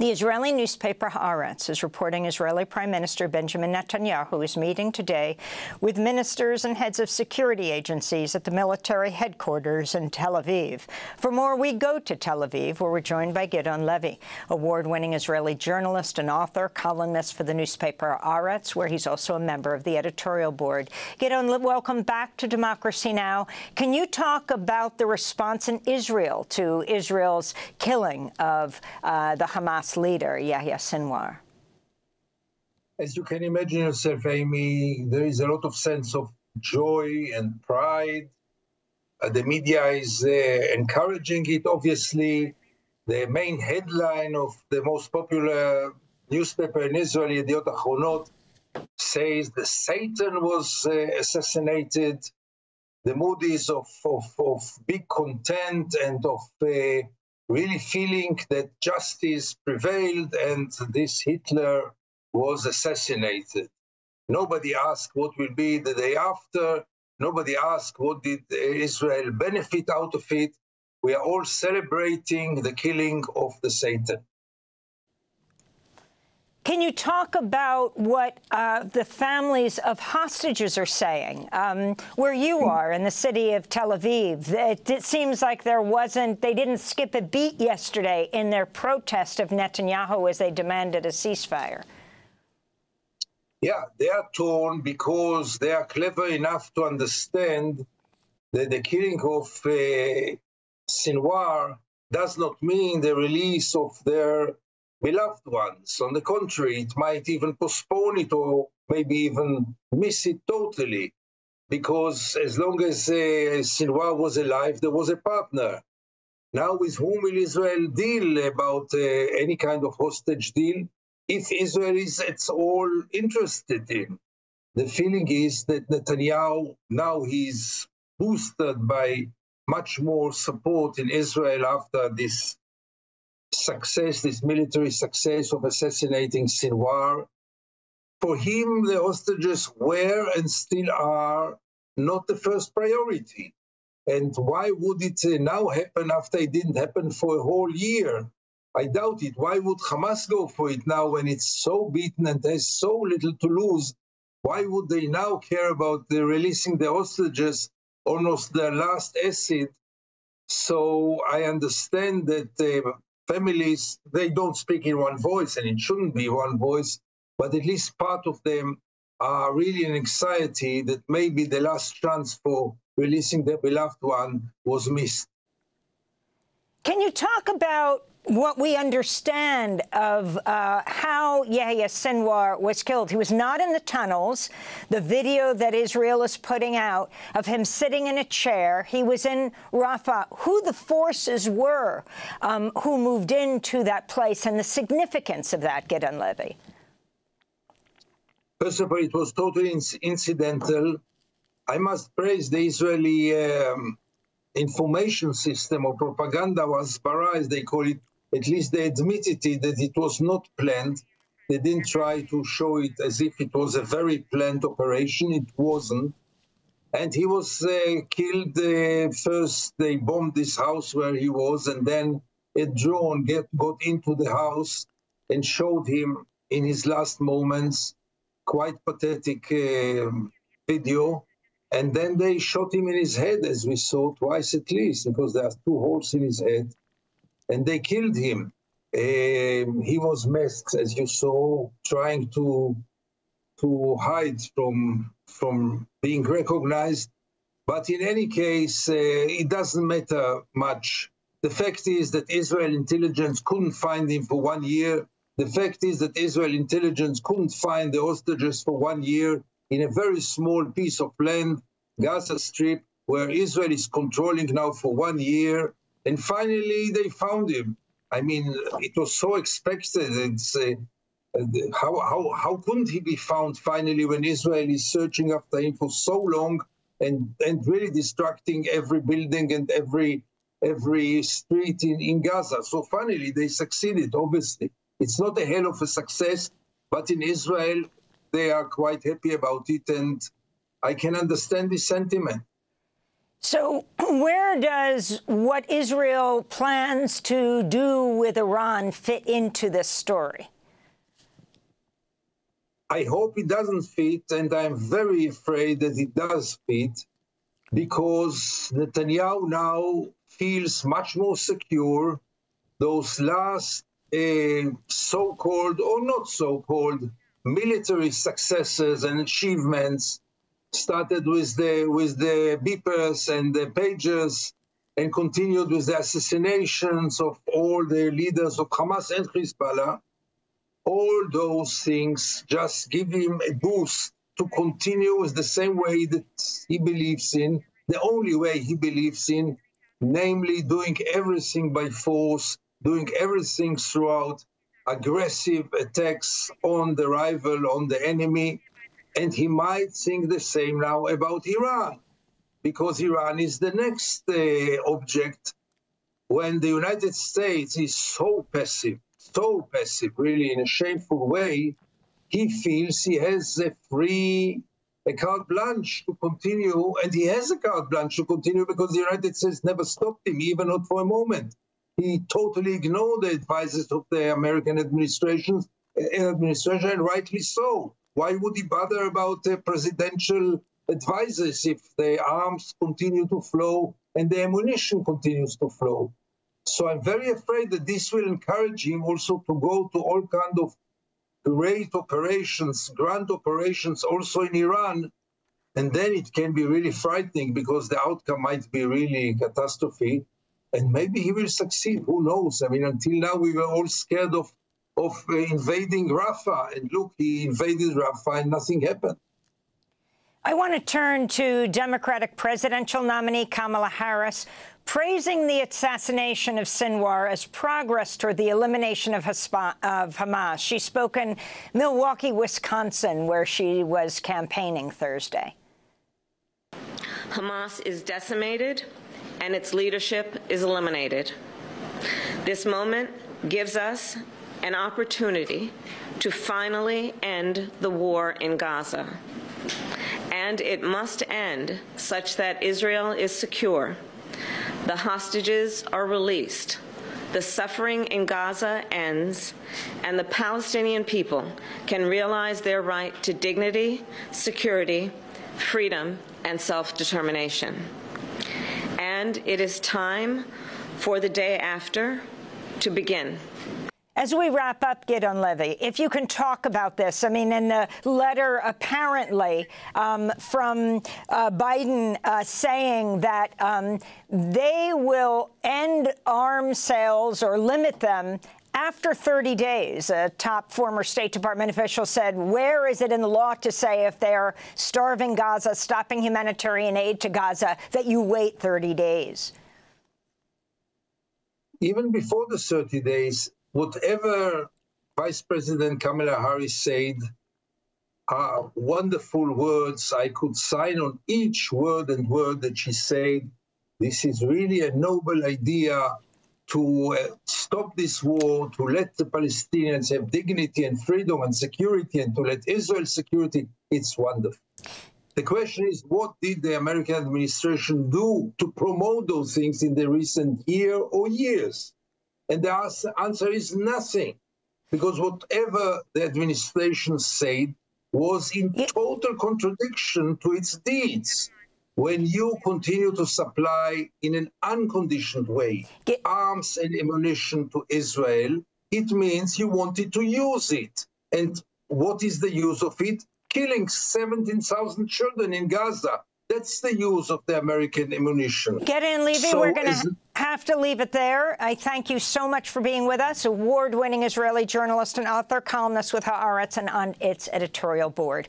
The Israeli newspaper Haaretz is reporting Israeli Prime Minister Benjamin Netanyahu is meeting today with ministers and heads of security agencies at the military headquarters in Tel Aviv. For more, we go to Tel Aviv, where we're joined by Gideon Levy, award-winning Israeli journalist and author, columnist for the newspaper Haaretz, where he's also a member of the editorial board. Gideon, welcome back to Democracy Now! Can you talk about the response in Israel to Israel's killing of the Hamas leader, Yahya Sinwar? As you can imagine yourself, Amy, there is a lot of sense of joy and pride. The media is encouraging it, obviously. The main headline of the most popular newspaper in Israel, Yediot Ahronot, says the Satan was assassinated. The mood is of big content and of really feeling that justice prevailed and this Hitler was assassinated. Nobody asked what will be the day after. Nobody asked what did Israel benefit out of it. We are all celebrating the killing of the Satan. Can you talk about what the families of hostages are saying? Where you are in the city of Tel Aviv, it seems like they didn't skip a beat yesterday in their protest of Netanyahu as they demanded a ceasefire. Yeah, they are torn because they are clever enough to understand that the killing of Sinwar does not mean the release of their beloved ones. On the contrary, it might even postpone it or maybe even miss it totally, because as long as Sinwar was alive, there was a partner. Now, with whom will Israel deal about any kind of hostage deal, if Israel is at all interested in? The feeling is that Netanyahu, now he's boosted by much more support in Israel after this success, this military success of assassinating Sinwar. For him, the hostages were and still are not the first priority. And why would it now happen after it didn't happen for a whole year? I doubt it. Why would Hamas go for it now when it's so beaten and has so little to lose? Why would they now care about releasing the hostages, almost their last asset? So I understand that families, they don't speak in one voice, and it shouldn't be one voice, but at least part of them are really in anxiety that maybe the last chance for releasing their beloved one was missed. Can you talk about what we understand of how Yahya Sinwar was killed? He was not in the tunnels. The video that Israel is putting out of him sitting in a chair, he was in Rafah. Who the forces were who moved into that place and the significance of that, Gideon Levy? First of all, it was totally incidental. I must praise the Israeli information system or propaganda, or Hasbara, as they call it. At least they admitted it, that it was not planned. They didn't try to show it as if it was a very planned operation. It wasn't. And he was killed. First, they bombed this house where he was, and then a drone got into the house and showed him in his last moments. Quite pathetic video. And then they shot him in his head, as we saw, twice at least, because there are 2 holes in his head. And they killed him. He was masked, as you saw, trying to hide from being recognized. But in any case, it doesn't matter much. The fact is that Israel intelligence couldn't find him for 1 year. The fact is that Israel intelligence couldn't find the hostages for 1 year in a very small piece of land, Gaza Strip, where Israel is controlling now for 1 year. And finally, they found him. I mean, it was so expected. It's, how couldn't he be found finally when Israel is searching after him for so long and really distracting every building and every street in Gaza? So finally, they succeeded, obviously. It's not a hell of a success, but in Israel, they are quite happy about it, and I can understand the sentiment. So where does what Israel plans to do with Iran fit into this story? I hope it doesn't fit, and I'm very afraid that it does fit, because Netanyahu now feels much more secure. Those last so-called or not so-called military successes and achievements started with the beepers and the pagers and continued with the assassinations of all the leaders of Hamas and Hezbollah. All those things just give him a boost to continue with the same way that he believes in, the only way he believes in, namely doing everything by force, doing everything throughout aggressive attacks on the rival, on the enemy. And he might think the same now about Iran, because Iran is the next object when the United States is so passive, really in a shameful way. He feels he has a carte blanche to continue, and he has a carte blanche to continue because the United States never stopped him, even not for a moment. He totally ignored the advices of the American administration, and rightly so. Why would he bother about presidential advices if the arms continue to flow and the ammunition continues to flow? So I'm very afraid that this will encourage him also to go to all kinds of great operations, grand operations also in Iran. And then it can be really frightening because the outcome might be really catastrophe. And maybe he will succeed. Who knows? I mean, until now, we were all scared of invading Rafah. And look, he invaded Rafah and nothing happened. I want to turn to Democratic presidential nominee Kamala Harris, praising the assassination of Sinwar as progress toward the elimination of Hamas. She spoke in Milwaukee, Wisconsin, where she was campaigning Thursday. Hamas is decimated and its leadership is eliminated. This moment gives us an opportunity to finally end the war in Gaza. And it must end such that Israel is secure, the hostages are released, the suffering in Gaza ends, and the Palestinian people can realize their right to dignity, security, freedom, and self-determination. And it is time for the day after to begin. As we wrap up, Gideon Levy, if you can talk about this. I mean, in the letter, apparently, from Biden saying that they will end arms sales or limit them after 30 days. A top former State Department official said, where is it in the law to say if they are starving Gaza, stopping humanitarian aid to Gaza, that you wait 30 days? Even before the 30 days, whatever Vice President Kamala Harris said are wonderful words. I could sign on each word and word that she said. This is really a noble idea to stop this war, to let the Palestinians have dignity and freedom and security, and to let Israel security. It's wonderful. The question is, what did the American administration do to promote those things in the recent year or years? And the answer is nothing, because whatever the administration said was in total contradiction to its deeds. When you continue to supply in an unconditioned way arms and ammunition to Israel, it means you wanted to use it. And what is the use of it? Killing 17,000 children in Gaza. That's the use of the American ammunition. Gideon Levy, we're going to have to leave it there. I thank you so much for being with us. Award-winning Israeli journalist and author, columnist with Haaretz and on its editorial board.